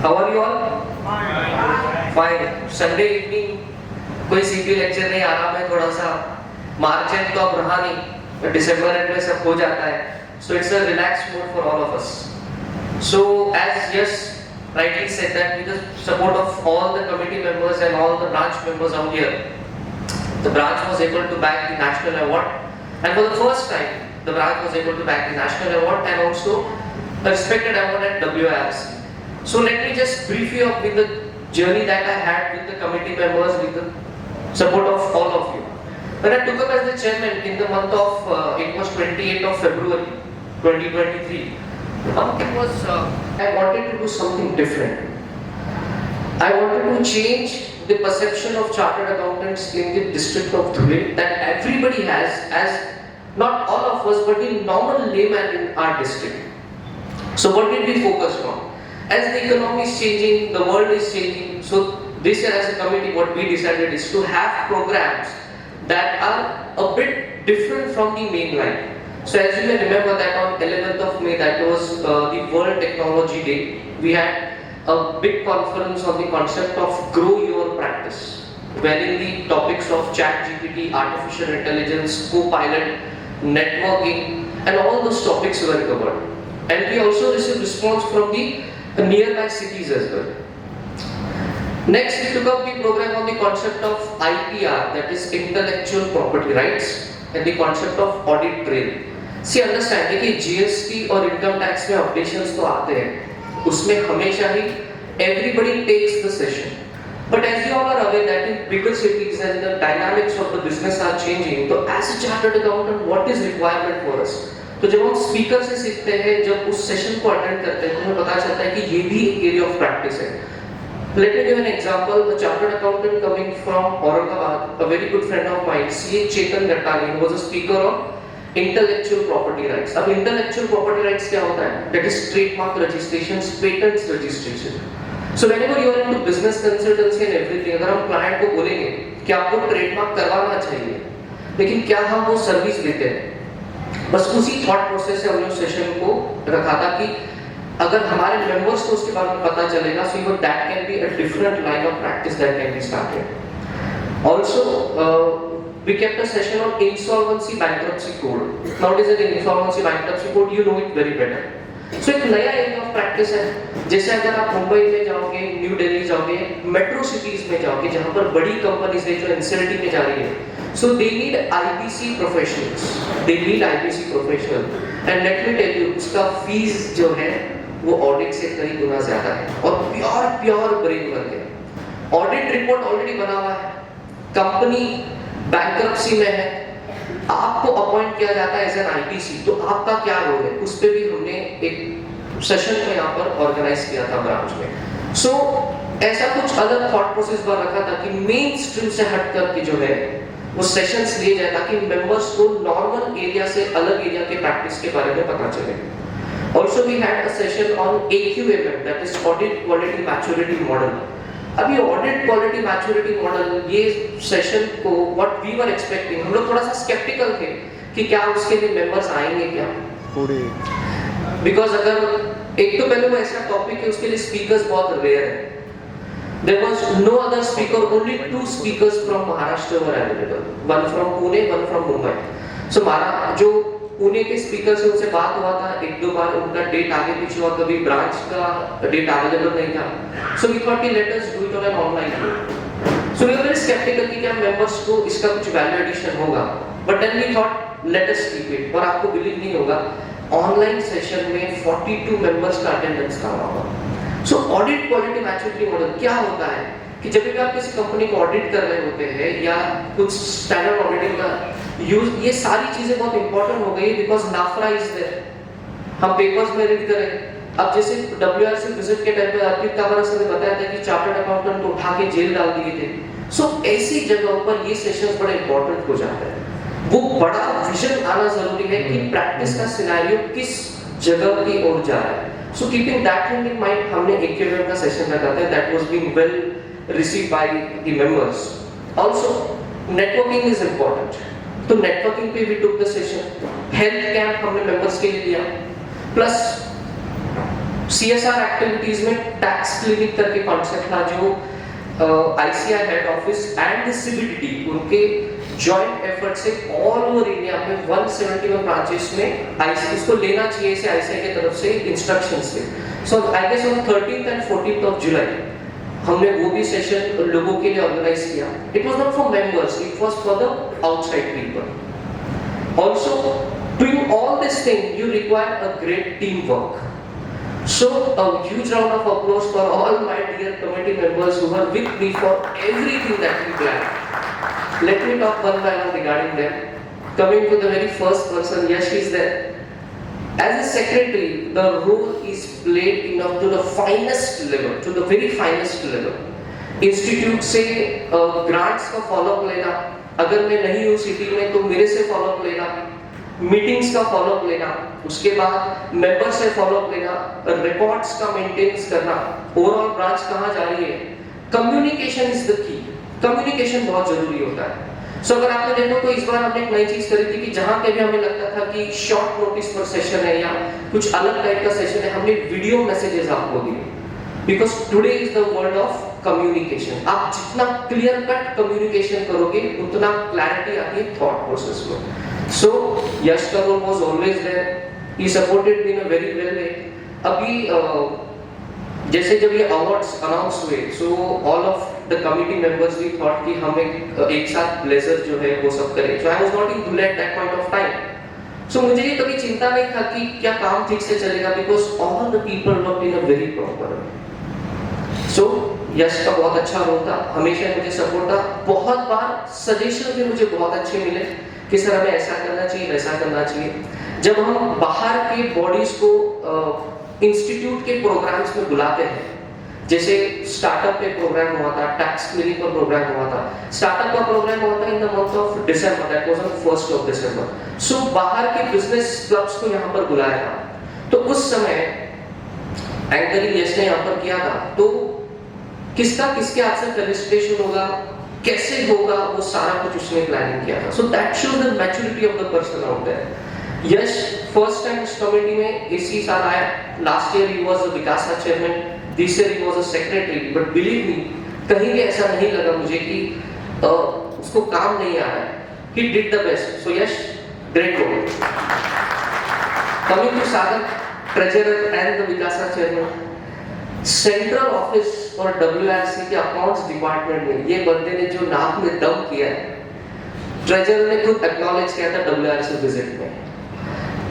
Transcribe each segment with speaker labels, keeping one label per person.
Speaker 1: How are you all? Fine. Sunday evening कोई CP lecture नहीं आ रहा, मैं थोड़ा सा मार्च एंड तो अब रहा नहीं, दिसंबर एंड में सब हो जाता है, so it's a relaxed mood for all of us. So as Yash rightly said that with the support of all the committee members and all the branch members out here, the branch was able to bag the national award, and for the first time the branch was able to bag the national award and also a respected award at WIRC. So let me just brief you up with the journey that I had with the committee members, with the support of all of you. When I took up as the chairman in the month of, it was 28th of February 2023, it was, I wanted to do something different. I wanted to change the perception of chartered accountants in the district of Dhule that everybody has, as not all of us, but the normal layman in our district. So what did we focus on? As the economy is changing, the world is changing, so this year as a committee what we decided is to have programs that are a bit different from the main line. So as you may remember that on 11th of May, that was the World Technology Day, we had a big conference on the concept of grow your practice, wherein the topics of ChatGPT, artificial intelligence, co-pilot, networking and all those topics were covered. And we also received response from the nearby cities as well. Next, we took up the program on the concept of IPR, that is intellectual property rights, and the concept of audit trail. See, understand कि GST और income tax में updations तो आते हैं, उसमें हमेशा ही everybody takes the session. But as you all are aware that in bigger cities and the dynamics of the business are changing, so as a chartered accountant, what is requirement for us? तो जब हम speaker से सीखते हैं, जब उस session को attend करते हैं, तो हमें पता चलता है कि ये भी एक एरिया ऑफ प्रैक्टिस है. Let me give an example. A chartered accountant coming from Aurangabad, a very good friend of mine, CA Chetan Gattani, was a speaker on intellectual property rights. अब intellectual property rights क्या होता है? That is trademark registrations, patents registration. So whenever you are into business consultancy and everything, अगर हम client को बोलेंगे कि आपको trademark करवाना चाहिए, लेकिन क्या हम वो सर्विस देते हैं? बस उसी थॉट प्रोसेस से हमने उस सेशन को रखा था कि अगर हमारे मेंबर्स को उसके बारे में पता चलेगा, so even that can be a different line of practice that can be started. Also, we kept a session on insolvency bankruptcy code. Nowadays, an insolvency bankruptcy code, you know it very better. So एक नया area of practice है. जैसे अगर आप मुंबई में जाओगे, new Delhi जाओगे, metro cities में जाओगे, जहाँ पर बड़ी कंपनीज है जो एनसीएलटी में जा रही है, so they need IBC professionals. They need IBC professional. And let me tell you, उसका फीस जो है वो ऑडिट से कई गुना ज्यादा है और प्योर ब्रेन वर्क है. ऑडिट रिपोर्ट ऑलरेडी बना हुआ है, कंपनी बैंकरप्सी में है, आपको अपॉइंट किया जाता है एज एन आईटीसी, तो आपका क्या रोल है, उस पे भी हमने एक सेशन को यहाँ पर ऑर्गेनाइज किया था ब्रांच में. सो ऐसा कुछ अलग थॉट प्रोसेस पर रखा था कि मेन स्ट्रीम से हट करके जो है वो सेशंस लिए जाए ताकि मेंबर्स को नॉर्मल एरिया से अलग एरिया के प्रैक्टिस के बारे में पता चले. Also we had a session on AQMM, that is Audit Quality Maturity Model. अभी Audit Quality Maturity Model ये सेशन को what we were expecting, हम लोग थोड़ा सा skeptical थे कि क्या उसके लिए मेंबर्स आएंगे क्या, because अगर एक तो पहले वो ऐसा टॉपिक है उसके लिए स्पीकर्स बहुत रेयर है. There was no other speaker, only 2 speakers from Maharashtra were available, one from Pune, one from Mumbai. So जो पुणे के स्पीकर से उनसे बात हुआ था, एक दो बार उनका डेट आगे पीछे हुआ, कभी ब्रांच का डेट अवेलेबल नहीं था. So we thought let us do it on an online mode. So we were very skeptical कि क्या मेंबर्स को इसका कुछ वैल्यू एडिशन होगा, but then we thought let us keep it. और आपको बिलीव नहीं होगा, ऑनलाइन सेशन में 42 मेंबर्स का अटेंडेंस का हुआ. So audit quality maturity model क्या होता है कि जब भी आप किसी कंपनी को ऑडिट कर रहे होते हैं या कुछ स्टैंडर्ड ऑडिटिंग का यूज, ये सारी चीजें बहुत इंपॉर्टेंट हो गई बिकॉज नाफरा इज देयर. हम पेपर्स में रीड करें, अब जैसे WRC विजिट के टाइम पे अर्पित कावरा सर ने बताया था कि चार्टर्ड अकाउंटेंट को उठा के जेल डाल दिए थे. सो ऐसी जगहों पर ये सेशंस बड़े इंपॉर्टेंट हो जाते हैं. वो बड़ा विजन आना जरूरी है कि प्रैक्टिस का सिनेरियो किस जगह की ओर जा रहा है. So keeping that in mind, हमने AQMM का सेशन रखा था, that was being well received by the members. Also, networking is important. तो नेटवर्किंग पे we took the session. Health camp हमने members के लिए दिया. Plus CSR एक्टिविटीज में टैक्स क्लिनिक करके कॉन्सेप्ट था जो ICI head office and CBDT उनके जॉइंट एफर्ट से ऑल ओवर इंडिया में 171 ब्रांचेस में इसको लेना चाहिए इसे ICI की तरफ से इंस्ट्रक्शंस थे। So I guess on 13th and 14th of July हमने वो भी सेशन लोगों के लिए ऑर्गेनाइज किया। It was not for members, it was for the outside people. Also doing all this thing you require a great team work. So a huge round of applause for all my dear committee members who were with me for everything that we planned. Let me talk one by one regarding them. Coming to the very first person, Yash is there. As a secretary, the role is played up to the finest level, to the very finest level. Institute से grants का follow up लेना, अगर मैं नहीं हूँ city में तो मेरे से follow up लेना, मीटिंग्स का फॉलोअप लेना, उसके बाद मेंबर से फॉलोअप लेना, रिकॉर्ड्स का मेंटेनेंस करना, ओवरऑल ब्रांच कहाँ जा रही है। Communication is the key, communication बहुत जरूरी होता है। सो अगर आपने देखो तो इस बार हमने एक नई चीज करी थी कि जहां पे भी हमें लगता था कि शॉर्ट नोटिस पर सेशन है या कुछ अलग टाइप का सेशन है, हमने वीडियो मैसेजेस आपको दिए, because today is the world of communication. आप जितना क्लियर कट कम्युनिकेशन करोगे उतना क्लैरिटी आती है थॉट प्रोसेस में। So Yash ka role was always there. He supported me in a very well way. अभी जैसे जब ये अवार्ड्स अनाउंस हुए, so all of the committee members we thought कि हम एक साथ ब्लेजर जो है वो सब करें। So I was not in Dhule at that point of time. So मुझे ये कभी चिंता नहीं था कि क्या काम ठीक से चलेगा, because all the people worked in a very proper way. So यश का बहुत अच्छा रोल था, हमेशा मुझे सपोर्ट था, बहुत बार सजेशन भी मुझे बहुत अच्छे मिले कि सर हमें ऐसा करना चाहिए, वैसा करना चाहिए। जब हम बाहर के बॉडीज को इंस्टीट्यूट के प्रोग्राम्स में बुलाते हैं, जैसे स्टार्टअप पे प्रोग्राम हुआ था, टैक्स क्लिनिक पर प्रोग्राम हुआ था, स्टार्टअप का प्रोग्राम हुआ था in the month of December, that was on 1st of December। सो बाहर के बिजनेस क्लब्स को यहाँ पर बुलाया था, तो उस समय एंकरिंग यश ने यहाँ पर किया था, तो किसका किसके हाथ से फेलिसिटेशन होगा, कैसे होगा, वो सारा कुछ उसने प्लानिंग किया था। So that shows the maturity of the person out there. Yash first time इस कमेटी में इसी साल आया। Last year he was the विकासा chairman, this year he was a secretary, but believe me कहीं भी ऐसा नहीं लगा मुझे कि उसको काम नहीं आ रहा है। He did the best. So Yash great role. Coming to Sagar, treasurer and the विकासा चेयरमैन, सेंट्रल ऑफिस और WRC के अकाउंट्स डिपार्टमेंट में ये बंदे ने जो नाक में दम किया है, ट्रेजरर ने खुद एक्नॉलेज किया था WRC विजिट में,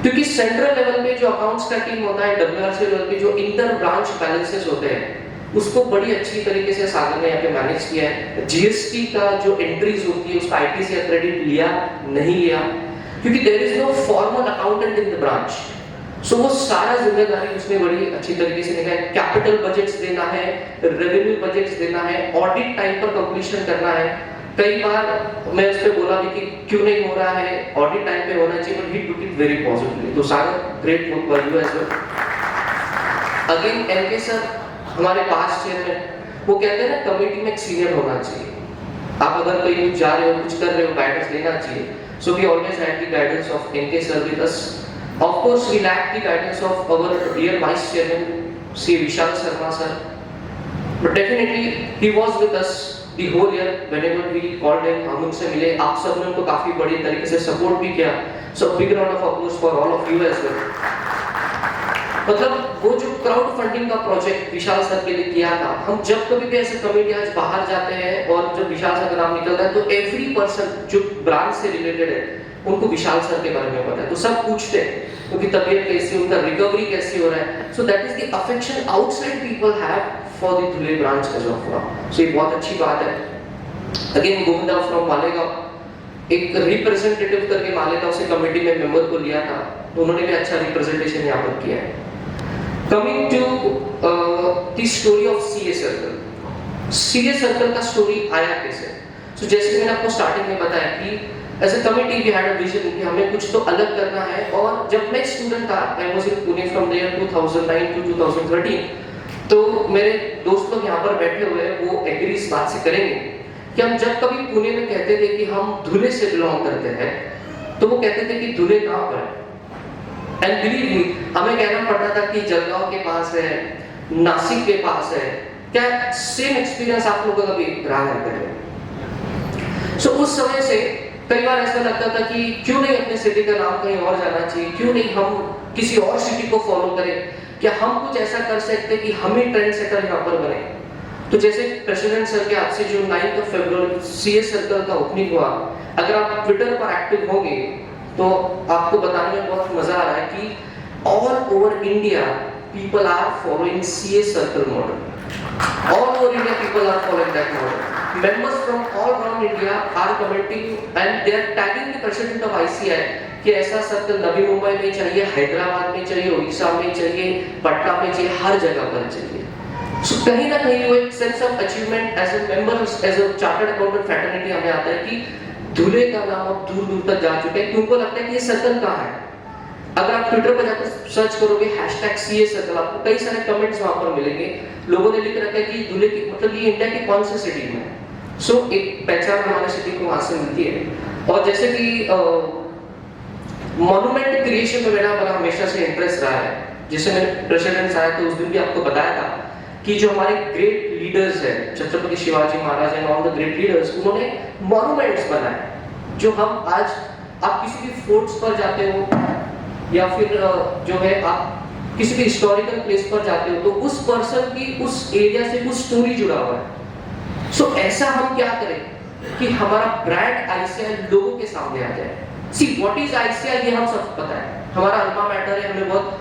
Speaker 1: क्योंकि सेंट्रल लेवल पे जो अकाउंट्स का टीम होता है, WRC लेवल पे जो इंटर ब्रांच बैलेंसेस होते हैं, उसको बड़ी अच्छी तरीके से सागर ने यहाँ पे मैनेज किया है। GST का जो एंट्रीज होती है उसका ITC क्रेडिट लिया नहीं लिया, क्योंकि there is no formal accountant in the branch. So वो सारा जिम्मेदारी उसने बड़ी अच्छी तरीके से निकाला। कैपिटल बजट्स देना है, रेवेन्यू बजट्स देना है, ऑडिट टाइम पर कंप्लीशन करना है। कई बार मैं उस पे बोला भी कि क्यों नहीं हो रहा है, ऑडिट टाइम पे होना चाहिए, but he took it very positively. तो Sagar great work for you as well. Again NK sir हमारे पास्ट चेयरमैन, वो कहते हैं ना कमेटी में एक सीनियर होना चाहिए। आप अगर कहीं जा रहे हो, कुछ कर रहे हो, गाइडेंस लेना चाहिए। So we always had the guidance of NK sir with us. Of course, we lack the guidance of our dear Vice Chairman, Sri Vishal Sharma sir, but definitely he was with us the whole year. Whenever we called him, हम उनसे मिले, आप सब ने उनको काफी बड़ी तरीके से सपोर्ट भी किया। So big round of applause for all of you as well. मतलब वो जो क्राउड फंडिंग का प्रोजेक्ट विशाल सर के लिए किया था, हम जब कभी भी ऐसे कमेटी आज बाहर जाते हैं और जब विशाल सर का नाम निकलता है तो एवरी पर्सन जो ब्रांच से रिलेटेड है उनको विशाल सर के बारे में पता है, तो सब पूछते हैं उनकी तबीयत कैसी, उनका रिकवरी कैसी हो रहा है। So that is the affection outside people have for the Dhule branch as of now. So ये बहुत अच्छी बात है। अगेन गोविंदा फ्रॉम मालेगांव, एक रिप्रेजेंटेटिव करके मालेगांव से कमेटी में मेंबर को लिया था, तो उन्होंने भी अच्छा रिप्रेजेंटेशन यहाँ पर किया है। Coming to the story of CA circle. CA circle का स्टोरी आया कैसे? सो जैसे मैंने आपको स्टार्टिंग में बताया कि as a committee we had a vision कि हमें कुछ तो अलग करना है। और जब मैं स्टूडेंट था, I was in Pune from the year 2009 to 2013, तो मेरे दोस्त लोग यहाँ पर बैठे हुए हैं, वो एग्री इस बात से करेंगे कि हम जब कभी पुणे में कहते थे कि हम धुले से बिलोंग करते हैं, तो वो कहते थे कि धुले कहाँ पर है? एंड बिलीव मी, हमें कहना पड़ता था कि जलगांव के पास है, नासिक के पास है। क्या सेम एक्सपीरियंस आप लोगों का भी रहा है पहले? सो उस समय से कई बार ऐसा लगता था कि क्यों नहीं अपने सिटी का नाम कहीं और जाना चाहिए, क्यों नहीं हम किसी और सिटी को फॉलो करें, क्या हम कुछ ऐसा कर सकते कि हम ही ट्रेंड सेटर यहाँ पर बने। तो जैसे प्रेसिडेंट सर के आपसे जो 9 फरवरी सीए सर्कल का ओपनिंग हुआ, अगर आप ट्विटर पर एक्टिव होंगे तो आपको बताने में बहुत मजा आ रहा है कि all over India people are following CA circle model. All over India people are following that model. Members from all around India are commenting and they are tagging the president of ICI कि ऐसा circle Navi Mumbai में चाहिए, हैदराबाद में चाहिए, उड़ीसा में चाहिए, पटना में चाहिए, हर जगह पर चाहिए। So कहीं ना कहीं वो एक sense of achievement as a member as a chartered accountant fraternity हमें आता है कि दूल्हे का नाम अब दूर दूर तक जा चुका है। क्योंकि लगता है कि ये सर्कल कहाँ है। अगर आप ट्विटर पर जाकर सर्च करोगे #CA सर्कल, आपको कई सारे कमेंट्स वहां पर मिलेंगे। लोगों ने लिख रखा है कि दूल्हे की मतलब ये इंडिया की कौन सी सिटी में है। सो एक पहचान हमारे सिटी को वहां से मिलती है। और जैसे कि मॉन्यूमेंट क्रिएशन में मेरा बड़ा हमेशा से इंटरेस्ट रहा है। जैसे मैंने प्रेसिडेंट आया तो उस दिन भी आपको बताया था कि जो हमारे ग्रेट लीडर्स हैं, Chhatrapati Shivaji Maharaj and all the great leaders, उन्होंने मॉन्यूमेंट्स बनाए जो हम आज आप किसी भी फोर्ट्स पर जाते हो या फिर जो है आप किसी भी हिस्टोरिकल प्लेस पर जाते हो तो उस पर्सन की उस एरिया से कुछ स्टोरी जुड़ा हुआ है। सो ऐसा हम क्या करें कि हमारा ब्रांड आईसीआई लोगों के सामने आ जाए। सी व्हाट इज आईसीआई ये हम सब पता है, हमारा अल्मा मैटर है, हमें बहुत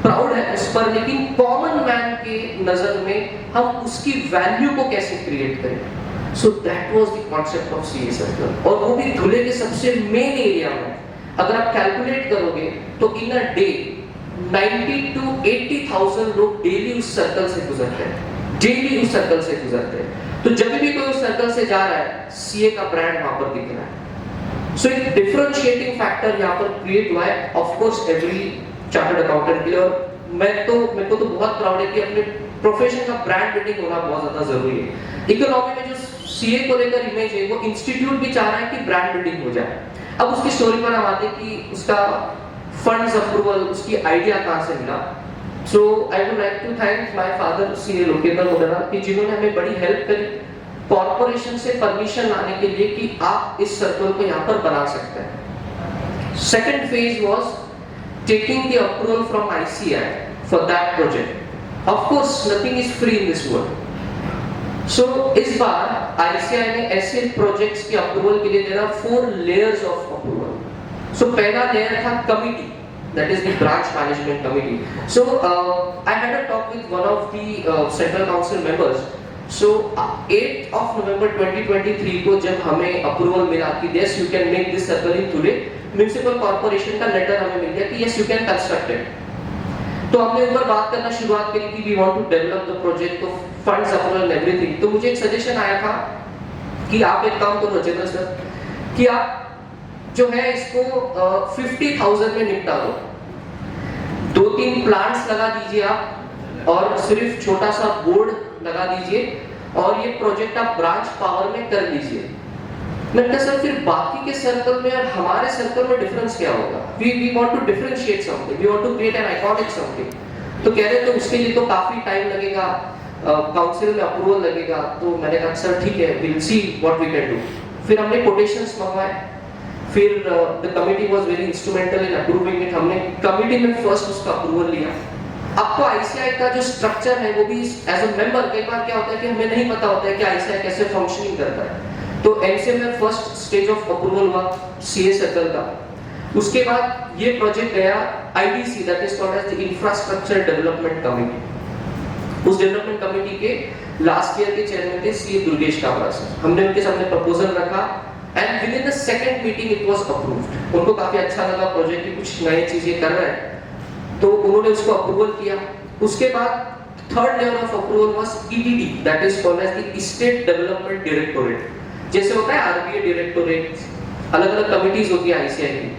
Speaker 1: प्राउड है उस पर, लेकिन कॉमन मैन के नजर में हम उसकी वैल्यू को कैसे क्रिएट करें। So that was the concept of CA circle, और वो भी धुले के सबसे मेन एरिया में। अगर आप कैलकुलेट करोगे तो इन अ डे 90 to 80,000 लोग डेली उस सर्कल से गुजरते हैं, डेली उस सर्कल से गुजरते हैं। तो जब भी कोई उस सर्कल से जा रहा है सीए का ब्रांड वहां पर दिख रहा है। सो एक डिफरेंशिएटिंग फैक्टर यहाँ पर क्रिएट हुआ है of course every chartered accountant के लिए। और मेरे को तो बहुत प्राउड है कि अपने प्रोफेशन का ब्रांड बिल्डिंग होना बहुत ज्यादा जरूरी है। इकोनॉमी में जो सीए को लेकर इमेज है वो इंस्टीट्यूट भी चाह रहा है कि ब्रांड बिल्डिंग हो जाए। अब उसकी स्टोरी पर हम आते कि उसका फंड्स अप्रूवल, उसकी आइडिया कहां से मिला। So I would like to thank my father CA Lokendra Modera कि जिन्होंने हमें बड़ी हेल्प करी कॉर्पोरेशन से परमिशन लाने के लिए कि आप इस सर्कल को यहाँ पर बना सकते हैं। Second phase was taking the approval from ICAI for that project. Of course nothing is free in this world. So इस बार आईसीआई ने ऐसे प्रोजेक्ट्स के अप्रूवल के लिए देना 4 लेयर्स ऑफ अप्रूवल। सो पहला लेयर था committee, that is the branch management committee. So I had a talk with one of the central council members. So 8th of November 2023 को जब हमें अप्रूवल मिला कि yes you can make this circle in today, municipal corporation का letter हमें मिल गया कि yes you can construct it. तो हमने ऊपर बात करना शुरुआत करी कि we want to develop the project, तो funds अप्रूवल एवरीथिंग। तो मुझे एक सजेशन आया था कि आप एक काम करो जनरल सर कि आप जो है इसको 50,000 में निपटा दो, 2-3 प्लांट्स लगा दीजिए आप और सिर्फ छोटा सा बोर्ड लगा दीजिए और ये प्रोजेक्ट आप ब्रांच पावर में कर लीजिए। मैं कहता सर फिर बाकी के सर्कल में और हमारे सर्कल में डिफरेंस क्या होगा? we want to differentiate something, we want to create an iconic something। तो कह रहे तो उसके लिए तो काफी टाइम लगेगा, काउंसिल में अप्रूवल लगेगा। तो मैंने कहा सर ठीक है, we'll see what we can do। फिर हमने कोटेशंस मंगवाए, फिर the committee was very instrumental in approving it। हमने कमिटी में फर्स्ट उसका अप्रूवल लिया। आपको आईसीआई का जो स्ट्रक्चर है वो भी एज अ मेंबर कई बार क्या होता है कि हमें नहीं पता होता है कि आईसीआई कैसे फंक्शनिंग करता है। तो एमसीए में फर्स्ट स्टेज ऑफ अप्रूवल हुआ सीए सर्कल का। उसके बाद ये प्रोजेक्ट गया IDC, that is called as the infrastructure development committee. उस डेवलपमेंट कमिटी के लास्ट ईयर के चेयरमैन थे सीए दुर्गेश काबरा सर। हमने उनके सामने प्रपोजल रखा and within the second meeting it was approved. उनको काफी अच्छा लगा प्रोजेक्ट की कुछ नई चीजें कर रहे हैं, तो उन्होंने उसको अप्रूवल किया। उसके बाद third level of approval was EDD, that is called as the state development directorate. जैसे होता है आरबीए डायरेक्टोरेट, अलग-अलग कमिटीज होती है आईसीआई की।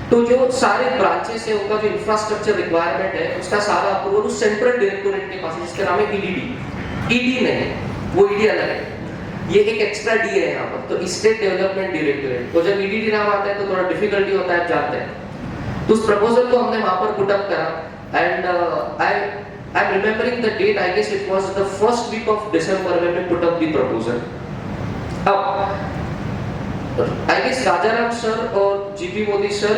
Speaker 1: तो जो सारे ब्रांचेस है उनका जो इंफ्रास्ट्रक्चर रिक्वायरमेंट है उसका सारा अप्रूवल उस सेंट्रल डायरेक्टोरेट के पास है जिसका नाम है ईडीडी। ईडी नहीं, वो ईडी अलग है, ये एक एक्स्ट्रा डी है यहाँ पर। तो स्टेट डेवलपमेंट डायरेक्टोरेट, तो जब ईडीडी नाम आता है तो थोड़ा डिफिकल्टी होता है, आप जानते हैं। तो उस प्रपोजल को हमने वहां पर पुट अप करा and I am remembering the date, I guess it was the first week of December when we put up the proposal. अब आई गेस राजाराम सर और GP Modi sir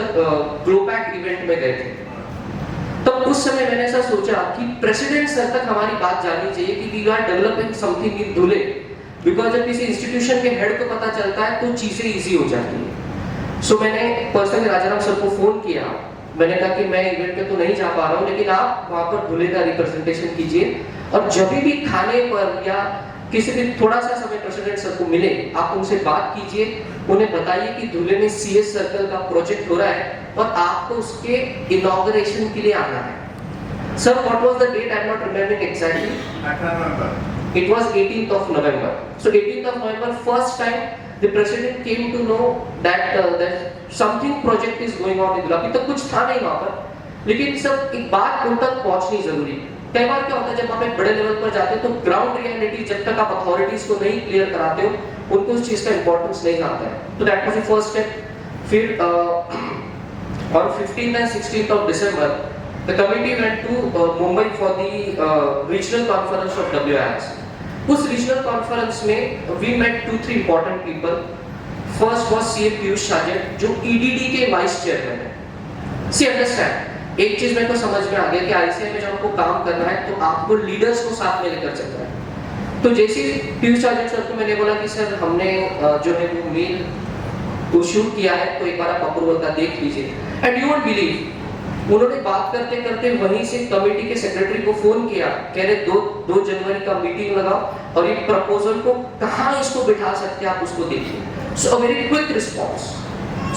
Speaker 1: GloPAC event में गए थे। तब उस समय मैंने ऐसा सोचा कि प्रेसिडेंट सर तक हमारी बात जानी चाहिए कि we are developing something in Dhule, because जब किसी इंस्टीट्यूशन के हेड को पता चलता है तो चीजें इजी हो जाती है। सो मैंने पर्सनली राजाराम सर को फोन किया, मैंने कहा कि मैं इवेंट पे तो नहीं जा पा रहा हूँ, लेकिन आप वहां पर धुले का रिप्रेजेंटेशन कीजिए और जब भी खाने पर या किसी भी थोड़ा सा समय प्रेसिडेंट सर को मिले आप उनसे बात कीजिए, उन्हें बताइए कि धुले में सीएस सर्कल का प्रोजेक्ट हो रहा है और आपको उसके इनॉग्रेशन के लिए आना है। Sir what was the date? I am not remembering exactly. 18 November. It was 18th of November. So 18th of November, first time the president came to know that that something project is going on in Dhula। अभी तक कुछ था नहीं वहाँ पर, लेकिन सब एक बात उन तक पहुँचनी जरूरी है। कई बार क्या होता है जब आप एक बड़े लेवल पर जाते हो तो ग्राउंड रियलिटी जब तक आप अथॉरिटीज को नहीं क्लियर कराते हो उनको उस चीज का इंपॉर्टेंस नहीं आता है। तो that was the first step. फिर on 15th and 16th of December the committee went to Mumbai for the regional conference of WIS। उस regional conference में we met 2-3 important people। First was CA Piyush Sajan जो EDD के vice chairman है। See understand, एक चीज मेरे को समझ में आ गया कि ICI में जब आपको काम करना है तो आपको लीडर्स को साथ में लेकर चलना है। तो जैसे पीयूष साजन सर को मैंने बोला कि सर हमने जो है वो मेल तो शूट किया है तो एक बार आप अप्रूवल का देख लीजिए। एंड यू वोंट बिलीव, उन्होंने बात करते करते वहीं से कमेटी के सेक्रेटरी को फोन किया, कह रहे 2 जनवरी का मीटिंग लगाओ और ये प्रपोजल को कहाँ इसको बिठा सकते हैं आप उसको देखिए। So a very quick response.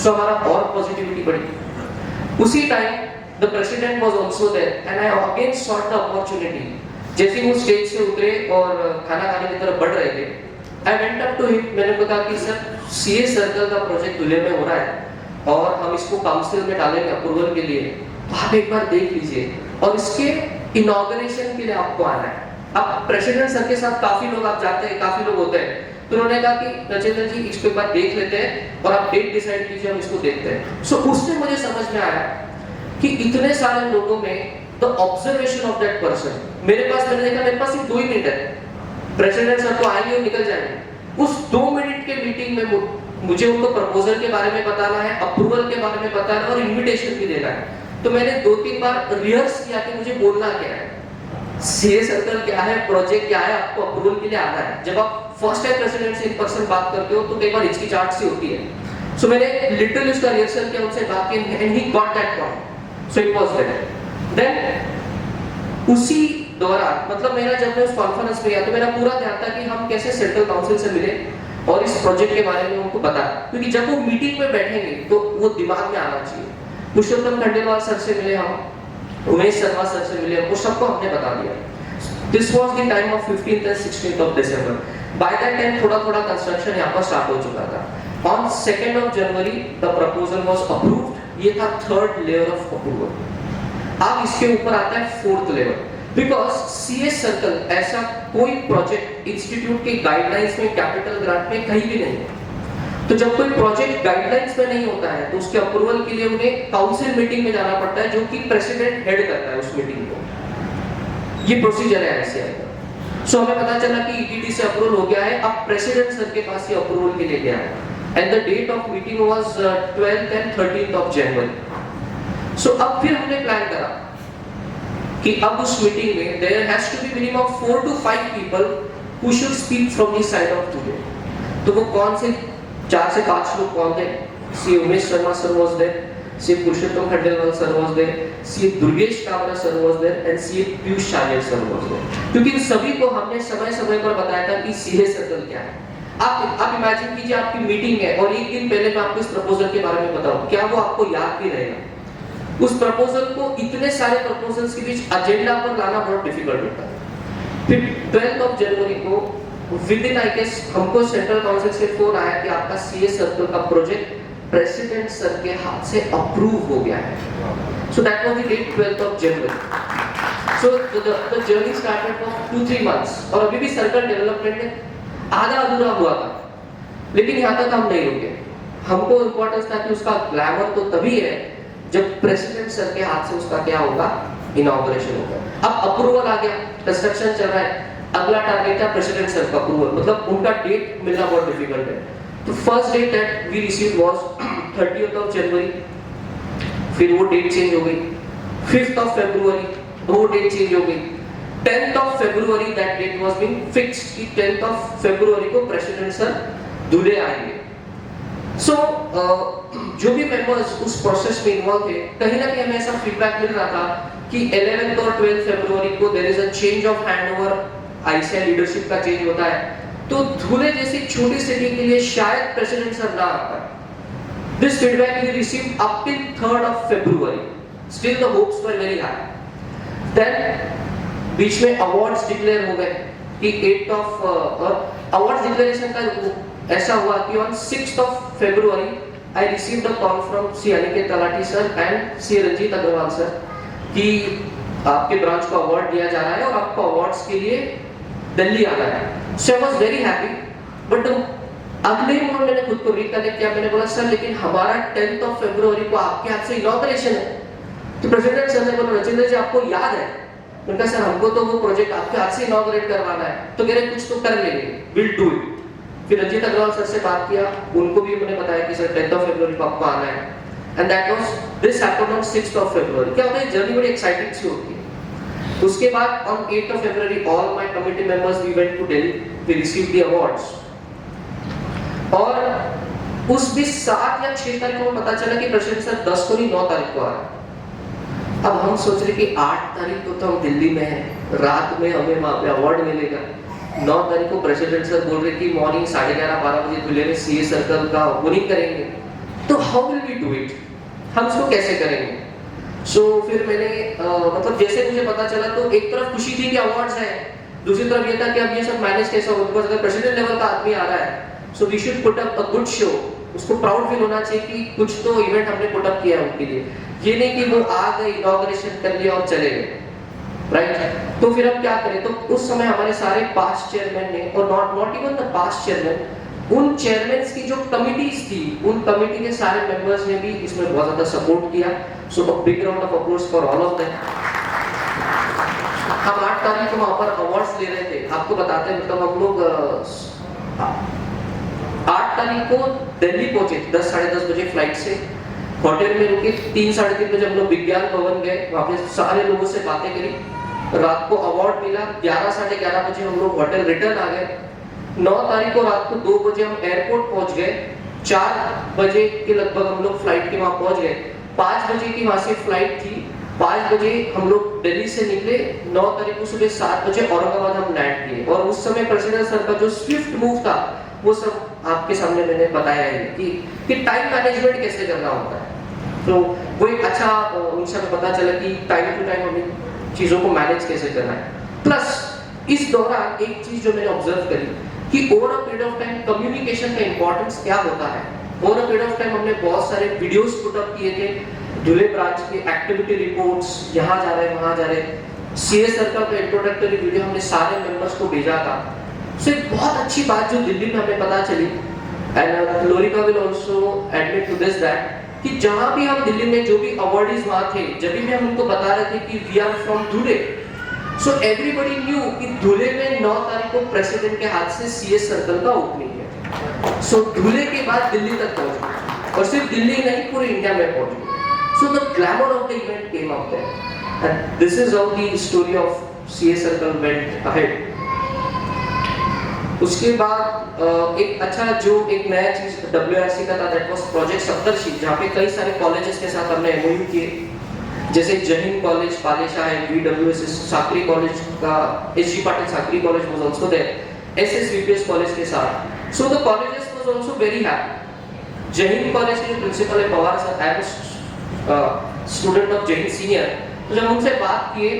Speaker 1: So हमारा और पॉजिटिविटी बढ़ी। उसी time the president was also there and I again sought the opportunity. जैसे वो स्टेज से उतरे और खाना खाने की तरफ बढ़ रहे थे, I went up to him, मैंने बताया कि सर सीए सर्कल का प्रोजेक्ट धुले में हो रहा है और हम इसको काउंसिल में डालेंगे अप्रूवल के लिए, तो आप एक बार देख लीजिए और इसके इनॉग्रेशन के लिए आपको आना है। अब प्रेसिडेंट सर के साथ काफी लोग आप जाते हैं, काफी लोग होते हैं, तो उन्होंने कहा कि रचेंद्र जी इसको एक बार देख लेते हैं और आप डेट डिसाइड कीजिए, हम इसको देखते हैं। सो उससे मुझे समझ में आया कि इतने सारे लोगों में the observation of that person, मैंने देखा मेरे पास सिर्फ 2 ही मिनट है, प्रेसिडेंट सर तो आएंगे और निकल जाएंगे। उस 2 मिनट के मीटिंग में मुझे उनको प्रपोजल के बारे में बताना है, अप्रूवल के बारे में बताना है और इनविटेशन भी देना है। तो मैंने 2-3 बार रिहर्स किया कि मुझे बोलना क्या है, सीए सर्कल क्या है, प्रोजेक्ट क्या है, आपको अप्रूवल के लिए आना है। जब आप फर्स्ट टाइम प्रेसिडेंट से इन पर्सन बात करते हो तो कई बार हिचकिचाहट सी होती है। सो मैंने लिटरली उसका रिहर्सल किया, उनसे बात की and he got that point. So it was there. Then उसी दौरान मतलब मेरा जब मैं उस कॉन्फ्रेंस में गया तो मेरा पूरा ध्यान था कि हम कैसे सेंट्रल काउंसिल से मिले और इस प्रोजेक्ट के बारे में उनको बताएं, क्योंकि जब वो मीटिंग में बैठेंगे तो वो दिमाग में आना चाहिए। पुरुषोत्तम खंडेलवाल सर से मिले हम, उमेश शर्मा सर से मिले, वो सबको हमने बता दिया। This was the time of 15th and 16th of December। By that time थोड़ा कंस्ट्रक्शन यहाँ पर स्टार्ट हो चुका था। On 2nd of January the proposal was approved. ये था 3rd लेयर ऑफ अप्रूवल। अब इसके ऊपर आता है 4th level, because CS circle ऐसा कोई प्रोजेक्ट इंस्टीट्यूट के गाइडलाइंस में, कैपिटल ग्रांट में कहीं भी नहीं है। तो जब कोई प्रोजेक्ट गाइडलाइंस में नहीं होता है तो उसके अप्रूवल के लिए उन्हें काउंसिल मीटिंग में जाना पड़ता है, जो कि प्रेसिडेंट हेड करता है उस मीटिंग को। ये प्रोसीजर है ICI का। सो हमें पता चला कि EDD से अप्रूवल हो गया है, अब प्रेसिडेंट सर के पास ये अप्रूवल के लिए गया है and the date of meeting was 12th and 13th of January। So अब फिर हमने प्लान करा कि अब उस मीटिंग में there has to be minimum 4 to 5 people who should speak from the side of Dhule. तो वो कौन से 4 से 5 लोग कौन थे? C Umesh Sharma sir was there, C Purushottam Khandelwal sir was there, C Durgesh Kamra sir was there and C Piyush Sajan sir was there. क्योंकि इन सभी को हमने समय पर बताया था कि सीए सर्कल क्या है। आप इमेजिन कीजिए आपकी मीटिंग है और एक दिन पहले मैं आपको इस प्रपोजल के बारे में बताऊं, क्या वो आपको याद भी रहेगा? उस प्रपोजल को इतने सारे प्रपोजल्स के बीच एजेंडा पर लाना बहुत डिफिकल्ट होता है। फिर 12th of January को विद इन आई गेस हमको सेंट्रल काउंसिल से फोन आया कि आपका सीए सर्कल का प्रोजेक्ट प्रेसिडेंट सर के हाथ से अप्रूव हो गया है। So that was the date 12th of January। So the journey started for 2-3 months और अभी भी सर्कल डेवलपमेंट में आधा अधूरा हुआ था, लेकिन यहाँ तक हम नहीं रुके। हमको इम्पोर्टेंस था कि उसका ग्लैमर तो तभी है जब प्रेसिडेंट सर के हाथ से उसका क्या होगा, इनॉग्रेशन होगा। अब अप्रूवल आ गया, कंस्ट्रक्शन चल रहा है, अगला टारगेट है प्रेसिडेंट सर का अप्रूवल, मतलब उनका डेट मिलना बहुत डिफिकल्ट है। तो first date that we received was 30th of January, फिर वो डेट चेंज हो गई, 5th of February वो डेट चेंज हो गई, 10th of February that date was being fixed कि 10th of February को प्रेसिडेंट सर दूल्हे आएंगे। सो जो भी मेंबर्स उस प्रोसेस में इन्वॉल्व थे, कहीं ना कहीं हमें ऐसा फीडबैक मिल रहा था कि 11th और 12th February को there is a change of handover, ICI leadership का चेंज होता है, तो धुले जैसी छोटी सिटी के लिए शायद प्रेसिडेंट सर ना आ पाए। This feedback we received up till 3rd of February. Still the hopes were very high. Then बीच में awards declare हो गए कि 8th of awards declaration का ऐसा हुआ कि on 6th of February I received a call from C. Aniket Talati sir and C. Ranjit Agarwal sir कि आपके ब्रांच को अवार्ड दिया जा रहा है और आपको अवार्ड्स के लिए दिल्ली आना है। So I was very happy, but अगले ही मोमेंट मैंने खुद को रिकनेक्ट किया, मैंने बोला सर लेकिन हमारा 10th of February को आपके हाथ से इनॉग्रेशन है। तो प्रेसिडेंट सर ने बोला रचिंद्र जी आपको याद है? मैंने कहा सर हमको तो वो प्रोजेक्ट आपके हाथ से इनॉग्रेट करवाना है, तो कह रहे कुछ तो कर लेंगे, विल डू इट। फिर रंजीत अग्रवाल सर से बात किया, उनको भी मैंने बताया कि सर 10th of February को आपको आना है, and that was this happened on 6th of February। क्या होता है जर्नी बड़ी एक्साइटिंग सी होती है। उसके बाद on 8th of February all my committee members we went to Delhi, we received the awards, और उस भी 7 या 6 तारीख को पता चला कि प्रेसिडेंट सर 10 को नहीं 9 तारीख को आ रहा है। अब हम सोच रहे कि 8 तारीख को तो हम दिल्ली में हैं, रात में हमें वहां पे अवार्ड मिलेगा, 9 तारीख को प्रेसिडेंट सर बोल रहे कि मॉर्निंग 11:30-12 बजे खुले में सीए सर्कल का ओपनिंग करेंगे, तो how will we do it, हम इसको कैसे करेंगे। सो फिर मैंने मतलब जैसे मुझे पता चला तो एक तरफ खुशी थी कि अवार्ड्स हैं, दूसरी तरफ ये था कि अब ये सब मैनेज कैसे होगा, बिकॉज़ अगर प्रेसिडेंट लेवल का आदमी आ रहा है so we should put up a good show, उसको प्राउड फील होना चाहिए कि कुछ तो इवेंट हमने पुट अप किया है उनके लिए, ये नहीं कि वो आ गए इनॉग्रेशन कर लिया और चले गए, राइट। तो फिर हम क्या करें, तो उस समय हमारे सारे पास्ट चेयरमैन ने, और not even the past chairman, उन चेयरमैन्स की जो कमिटीज थी उन कमिटी के सारे मेंबर्स ने भी इसमें बहुत ज्यादा सपोर्ट किया। So a big round of applause for all of them. हम 8 तारीख को वहां पर अवार्ड्स ले रहे थे, आपको बताते हैं, मतलब हम लोग 8 तारीख को दिल्ली पहुंचे 10-10:30 बजे फ्लाइट से, होटल में रुके, 3-3:30 बजे हम लोग विज्ञान भवन गए, वहां पे सारे लोगों से बातें करी, रात को अवार्ड मिला, 11-11:30 बजे हम लोग होटल रिटर्न आ गए। 9 तारीख को रात को 2 बजे हम एयरपोर्ट पहुंच गए, 4 बजे के लगभग हम लोग फ्लाइट के वहां पहुंच गए, 5 बजे की वहां से फ्लाइट थी, 5 बजे हम लोग दिल्ली से निकले, 9 तारीख को सुबह 7 बजे औरंगाबाद हम लैंड किए। और उस समय प्रेसिडेंट सर का जो स्विफ्ट मूव था वो सब आपके सामने मैंने बताया है कि टाइम मैनेजमेंट कैसे करना होता है। तो वो एक अच्छा उनसे हमें पता चला कि टाइम टू टाइम हमें चीजों को मैनेज कैसे करना है। प्लस इस दौरान एक चीज जो मैंने ऑब्जर्व करी कि over a period of time communication का इंपॉर्टेंस क्या होता है। Over a period of time हमने बहुत सारे वीडियोस पुट अप किए थे, धुले ब्रांच की एक्टिविटी रिपोर्ट्स, यहाँ जा रहे वहाँ जा रहे, सीए सर्कल का इंट्रोडक्टरी वीडियो हमने सारे मेंबर्स को भेजा था। सो एक बहुत अच्छी बात जो दिल्ली में हमें पता चली, एंड लोरिका will also admit to this that, कि जहां भी हम दिल्ली में जो भी अवार्डीज वहां थे, जब भी हम उनको बता रहे थे कि we are from Dhule, so everybody knew कि धुले में 9 तारीख को प्रेसिडेंट के हाथ से सीए सर्कल का ओपनिंग है। सो धुले के बाद दिल्ली तक पहुंचे, और सिर्फ दिल्ली नहीं पूरे इंडिया में पहुंचे। So the glamour of the event came up there, and this is how the story of CA circle went ahead. उसके बाद एक अच्छा जो एक नया चीज WRC का था, दैट वाज प्रोजेक्ट सप्तर्षि, जहाँ पे कई सारे कॉलेजेस के साथ हमने MOU किए, जैसे जहीन कॉलेज पालेशा है, BWSS साकरी कॉलेज का, SG Patil Sakri college was also there, SSVPS college के साथ। So the colleges was also very happy. Zaheen college के जो प्रिंसिपल है Pawar sir, I am student of Zaheen senior, तो जब उनसे बात किए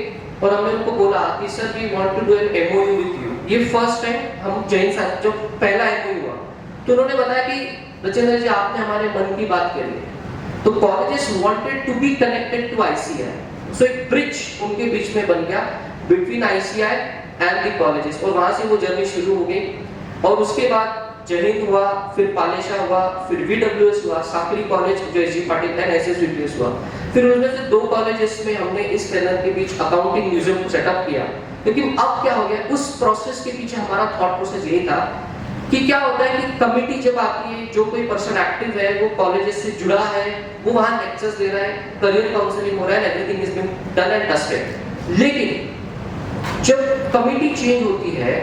Speaker 1: और हमने उनको बोला कि sir we want to do an MOU with you, ये फर्स्ट टाइम हम जैन साथ जो पहला MOU हुआ, तो उन्होंने बताया कि रचिंद्र जी आपने हमारे मन की बात करी, तो colleges wanted to be connected to ICI, so एक ब्रिज उनके बीच में बन गया between ICI and the colleges, और वहां से वो जर्नी शुरू हो गई। और उसके बाद जहीन हुआ, फिर पालेशा हुआ, फिर VWS हुआ, साकरी कॉलेज जो SG पाटिल एंड SSVPS हुआ। फिर उसमें से 2 कॉलेजेस में हमने इस ट्रेनर के बीच अकाउंटिंग म्यूजियम को सेटअप किया। लेकिन अब क्या हो गया, उस प्रोसेस के पीछे हमारा थॉट प्रोसेस यही था कि क्या होता है कि कमिटी जब आती है, जो कोई पर्सन एक्टिव है, वो कॉलेजेस से जुड़ा है, वो वहां लेक्चर्स दे रहा है, करियर काउंसलिंग हो रहा है, everything is being done and dusted. लेकिन जब कमिटी चेंज होती है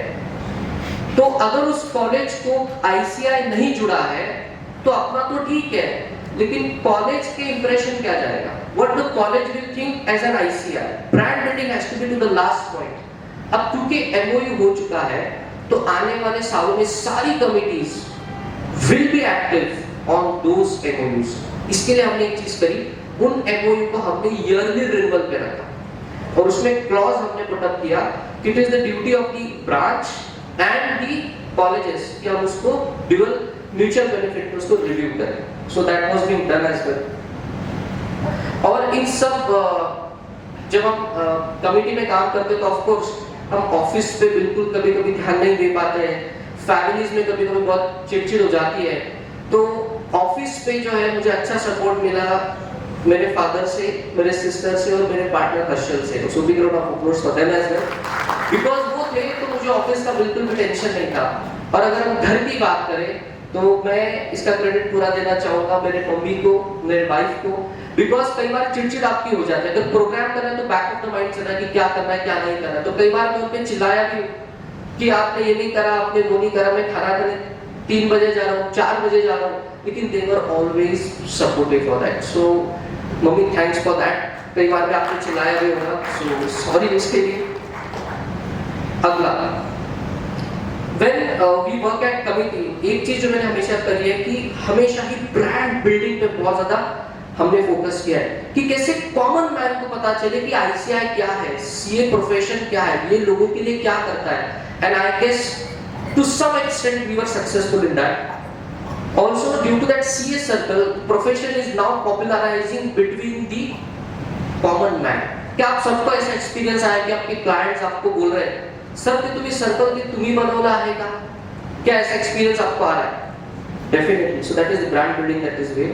Speaker 1: तो अगर उस कॉलेज को आईसीआई नहीं जुड़ा है तो अपना तो ठीक है, लेकिन कॉलेज के इंप्रेशन क्या जाएगा, what the college will think as an ICI. Brand building has to be to the last point. अब क्योंकि एमओयू हो चुका है तो आने वाले सालों में सारी committees will be active on those MoUs. इसके लिए हमने एक चीज करी, उन एमओयू को हमने ईयरली रिन्यूअल पे रखा और उसमें क्लॉज हमने पुट अप किया कि it is the duty of the branch and the colleges कि हम उसको ड्यूअल म्यूचुअल बेनिफिट में उसको रिव्यू करें। So that was being done as well. और इन सब जब हम कमिटी में काम करते तो ऑफ कोर्स हम ऑफिस पे बिल्कुल कभी-कभी ध्यान नहीं दे पाते हैं, फैमिलीज में कभी-कभी बहुत चिड़चिड़ हो जाती है। तो ऑफिस पे जो है मुझे अच्छा सपोर्ट मिला मेरे फादर से, मेरे सिस्टर से और मेरे पार्टनर हर्षल से। So big round of applause for them as well, because वो थे तो मुझे ऑफिस का बिल्कुल भी टेंशन नहीं था। और अगर हम घर की बात करें तो मैं इसका क्रेडिट पूरा देना चाहूंगा मेरे मम्मी को, मेरे वाइफ को, बिकॉज कई बार चिड़चिड़ आपकी हो जाती है। अगर प्रोग्राम करना है तो बैक ऑफ द माइंड चलना है कि क्या करना है क्या नहीं करना है। तो कई बार मैं उन पे चिल्लाया भी कि आपने ये नहीं करा, आपने वो नहीं करा, मैं खाना खाने 3 बजे जा रहा हूँ, 4 बजे जा रहा हूँ, लेकिन they were always supportive for that. So mummy thanks for that. कई बार मैं आपने चिल्लाया भी होगा, सो सॉरी उसके लिए। अगला, when we work at committee, एक चीज जो मैंने हमेशा करी है कि हमेशा ही ब्रांड बिल्डिंग पे बहुत ज्यादा हमने फोकस किया है कि कैसे कॉमन मैन को पता चले कि आईसीआई क्या है, सीए प्रोफेशन क्या है, ये लोगों के लिए क्या करता है। And I guess to some extent we were successful in that. Also due to that CA circle profession is now popularising between the common man. क्या आप सबको ऐसा एक्सपीरियंस आया कि आपके क्लाइंट्स आपको बोल रहे हैं सर कि तुम्ही सर्कल की तुम्ही बनवला आहे का? क्या ऐसा एक्सपीरियंस आपको आ रहा है? Definitely. So that is the brand building that is way.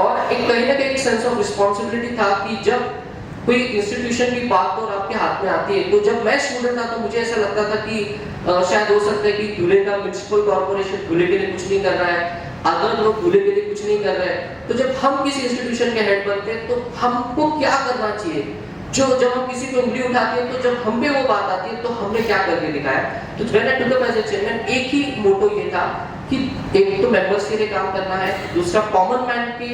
Speaker 1: और एक कहीं ना कहीं सेंस ऑफ रिस्पांसिबिलिटी था कि जब कोई इंस्टीट्यूशन की बात और आपके हाथ में आती है, तो जब मैं स्टूडेंट था तो मुझे ऐसा लगता था कि शायद हो सकता है कि दूल्हे का म्युनिसिपल कॉर्पोरेशन दूल्हे के लिए कुछ नहीं कर रहा है, अदर लोग दूल्हे के लिए कुछ नहीं कर रहे हैं। तो जब हम किसी इंस्टीट्यूशन के हेड बनते हैं तो हमको क्या करना चाहिए, जो जब हम किसी को उंगली उठाते हैं तो जब हम पे वो बात आती है तो हमने क्या करके दिखाया। तो when I took up as a chairman एक ही मोटो ये था कि एक तो मेंबर्स के लिए काम करना है, दूसरा कॉमन मैन के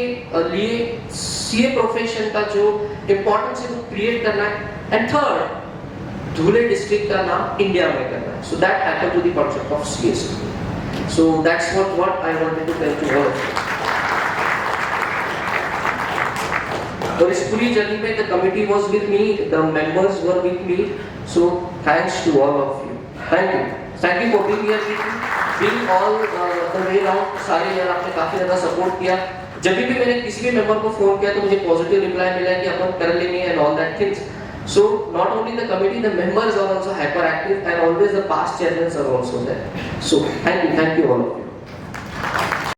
Speaker 1: लिए सीए प्रोफेशन का जो इंपॉर्टेंस है वो क्रिएट करना है, एंड थर्ड धुले डिस्ट्रिक्ट का नाम इंडिया में करना है। So that happened to the concept of CS. So that's what I wanted to tell to all. और इस पूरी जर्नी में the committee was with me, the members were with me, so thanks to all of you. Thank you for being here with me, being all the way round. सारे यार आपने काफी ज्यादा सपोर्ट किया। जब भी मैंने किसी भी मेंबर को फोन किया तो मुझे पॉजिटिव रिप्लाई मिला कि अपन कर लेंगे and all that things. So not only the committee, the members are also hyper active and always the past chairman are also there. So thank you all of you.